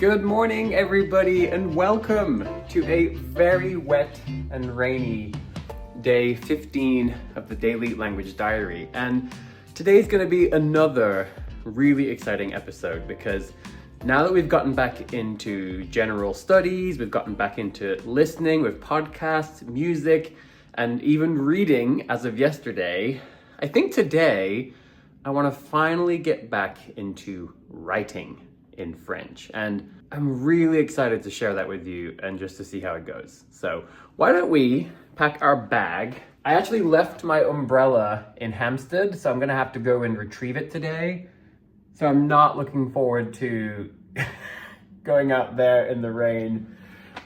Good morning, everybody, and welcome to a very wet and rainy day 15 of the Daily Language Diary. And today's going to be another really exciting episode because now that we've gotten back into general studies, we've gotten back into listening with podcasts, music, and even reading as of yesterday, I think today I want to finally get back into writing in French. And I'm really excited to share that with you and just to see how it goes. So why don't we pack our bag? I actually left my umbrella in Hampstead, so I'm gonna have to go and retrieve it today. So I'm not looking forward to going out there in the rain,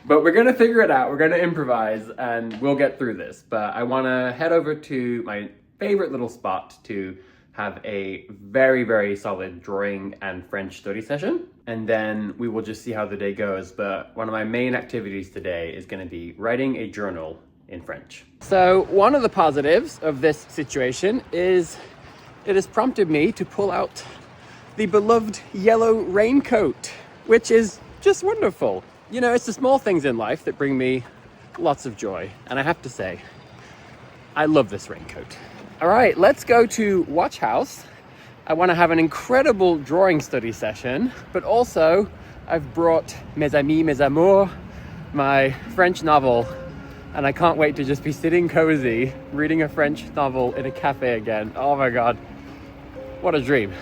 but we're gonna figure it out. We're gonna improvise and we'll get through this. But I wanna head over to my favorite little spot to have a very, very solid drawing and French study session. And then we will just see how the day goes. But one of my main activities today is gonna be writing a journal in French. So one of the positives of this situation is it has prompted me to pull out the beloved yellow raincoat, which is just wonderful. You know, it's the small things in life that bring me lots of joy. And I have to say, I love this raincoat. All right, let's go to Watch House. I want to have an incredible drawing study session, but also I've brought Mes Amis, Mes Amours, my French novel, and I can't wait to just be sitting cozy, reading a French novel in a cafe again. Oh my God, what a dream.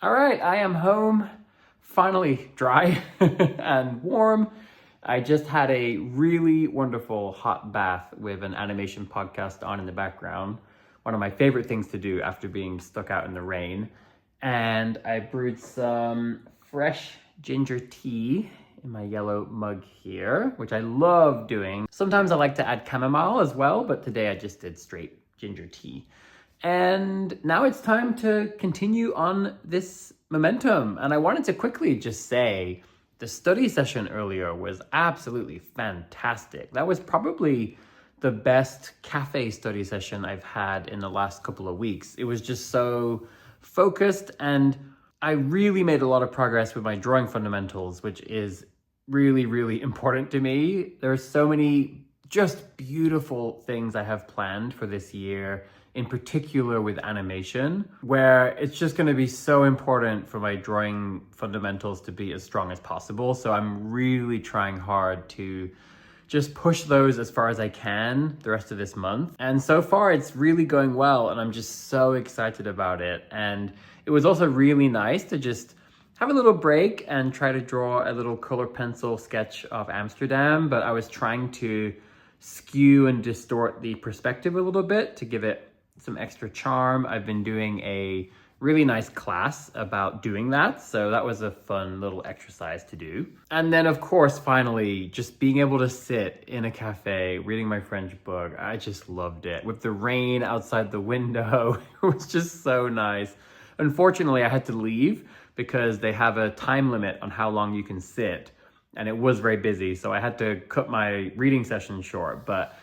All right, I am home, finally dry and warm. I just had a really wonderful hot bath with an animation podcast on in the background. One of my favorite things to do after being stuck out in the rain. And I brewed some fresh ginger tea in my yellow mug here, which I love doing. Sometimes I like to add chamomile as well, but today I just did straight ginger tea. And now it's time to continue on this momentum. And I wanted to quickly just say the study session earlier was absolutely fantastic. That was probably the best cafe study session I've had in the last couple of weeks. It was just so focused and I really made a lot of progress with my drawing fundamentals, which is really, really important to me. There are so many just beautiful things I have planned for this year, in particular with animation, where it's just going to be so important for my drawing fundamentals to be as strong as possible. So I'm really trying hard to just push those as far as I can the rest of this month. And so far it's really going well and I'm just so excited about it. And it was also really nice to just have a little break and try to draw a little color pencil sketch of Amsterdam, but I was trying to skew and distort the perspective a little bit to give it some extra charm. I've been doing a really nice class about doing that. So that was a fun little exercise to do. And then of course, finally, just being able to sit in a cafe, reading my French book. I just loved it. With the rain outside the window, it was just so nice. Unfortunately, I had to leave because they have a time limit on how long you can sit. And it was very busy, so I had to cut my reading session short, but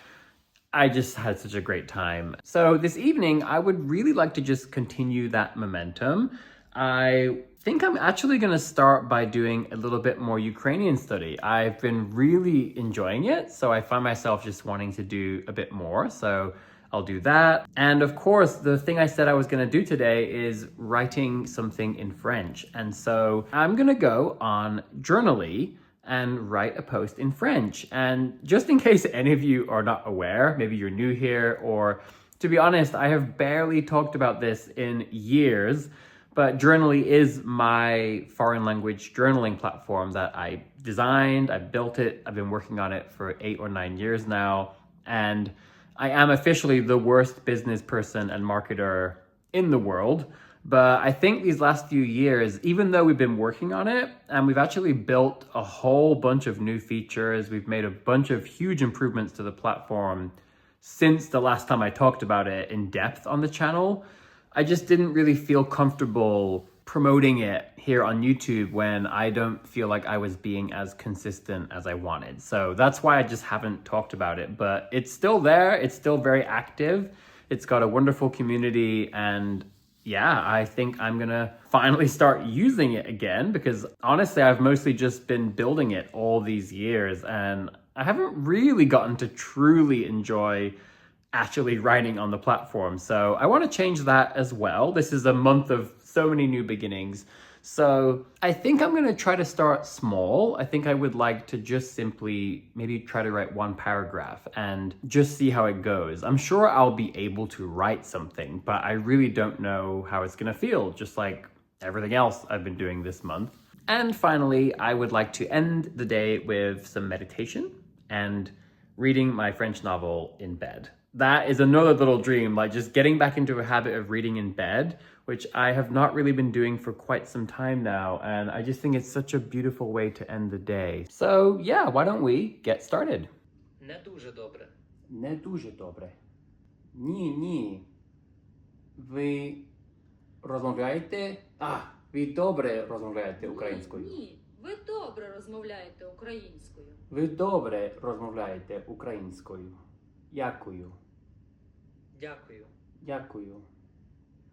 I just had such a great time. So this evening, I would really like to just continue that momentum. I think I'm actually going to start by doing a little bit more Ukrainian study. I've been really enjoying it, so I find myself just wanting to do a bit more. So I'll do that. And of course, the thing I said I was going to do today is writing something in French. And so I'm going to go on Journaly and write a post in French. And just in case any of you are not aware, maybe you're new here, or to be honest, I have barely talked about this in years, but Journaly is my foreign language journaling platform that I designed, I built it, I've been working on it for 8 or 9 years now, and I am officially the worst business person and marketer in the world. But I think these last few years, even though we've been working on it and we've actually built a whole bunch of new features, we've made a bunch of huge improvements to the platform since the last time I talked about it in depth on the channel, I just didn't really feel comfortable promoting it here on YouTube when I don't feel like I was being as consistent as I wanted. So that's why I just haven't talked about it, but it's still there. It's still very active. It's got a wonderful community, and yeah, I think I'm gonna finally start using it again, because honestly, I've mostly just been building it all these years and I haven't really gotten to truly enjoy actually writing on the platform. So I want to change that as well. This is a month of so many new beginnings. So I think I'm going to try to start small. I think I would like to just simply maybe try to write one paragraph and just see how it goes. I'm sure I'll be able to write something, but I really don't know how it's going to feel, just like everything else I've been doing this month. And finally, I would like to end the day with some meditation and reading my French novel in bed. That is another little dream, like just getting back into a habit of reading in bed, which I have not really been doing for quite some time now. And I just think it's such a beautiful way to end the day. So yeah, why don't we get started? Не дуже добре. Не дуже добре. Ні. Ви розмовляєте? Ви добре розмовляєте українською. Ні, ви добре розмовляєте українською. Ви добре розмовляєте українською. Дякую. Дякую. Дякую.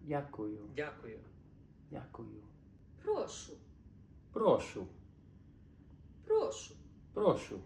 Дякую. Дякую. Дякую. Прошу, Прошу. прошу. Прошу.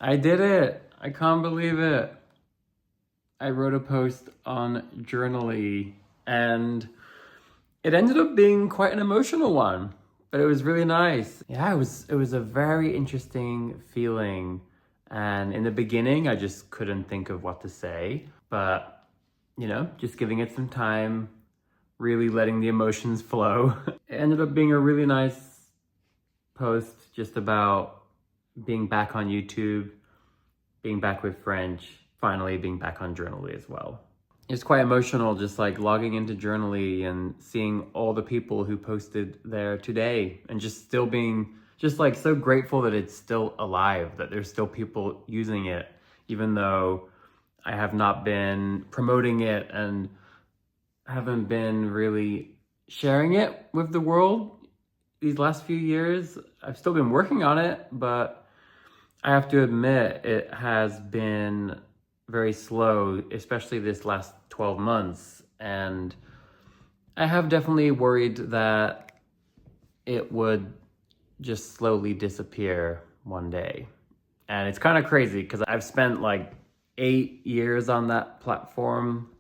I did it! I can't believe it. I wrote a post on Journaly and it ended up being quite an emotional one, but it was really nice. Yeah, it was a very interesting feeling. And in the beginning, I just couldn't think of what to say, but you know, just giving it some time, really letting the emotions flow. It ended up being a really nice post just about being back on YouTube, being back with French, finally being back on Journaly as well. It's quite emotional just like logging into Journaly and seeing all the people who posted there today and just still being just like so grateful that it's still alive, that there's still people using it, even though I have not been promoting it and haven't been really sharing it with the world these last few years. I've still been working on it, but I have to admit it has been very slow, especially this last 12 months. And I have definitely worried that it would just slowly disappear one day. And it's kind of crazy because I've spent like 8 years on that platform,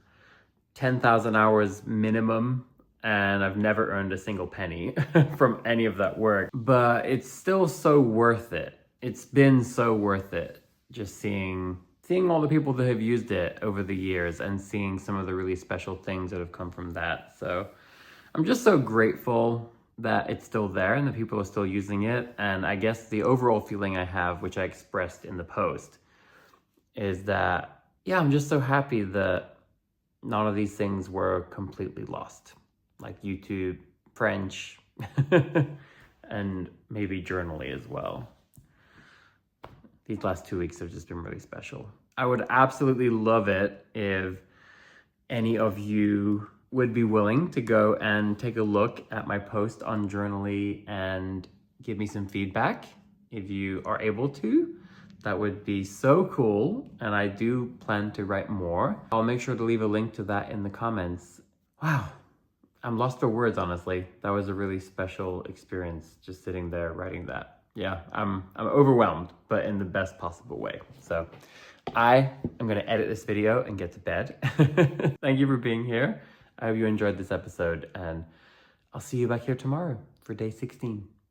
10,000 hours minimum. and I've never earned a single penny from any of that work, but it's still so worth it. It's been so worth it just seeing all the people that have used it over the years and seeing some of the really special things that have come from that. So I'm just so grateful that it's still there and that people are still using it. And I guess the overall feeling I have, which I expressed in the post, is that, yeah, I'm just so happy that none of these things were completely lost. Like YouTube, French, and maybe Journaly as well. These last 2 weeks have just been really special. I would absolutely love it if any of you would be willing to go and take a look at my post on Journaly and give me some feedback if you are able to. That would be so cool, and I do plan to write more. I'll make sure to leave a link to that in the comments. Wow, I'm lost for words, honestly. That was a really special experience, just sitting there writing that. Yeah, I'm overwhelmed, but in the best possible way. So I am gonna edit this video and get to bed. Thank you for being here. I hope you enjoyed this episode, and I'll see you back here tomorrow for day 16.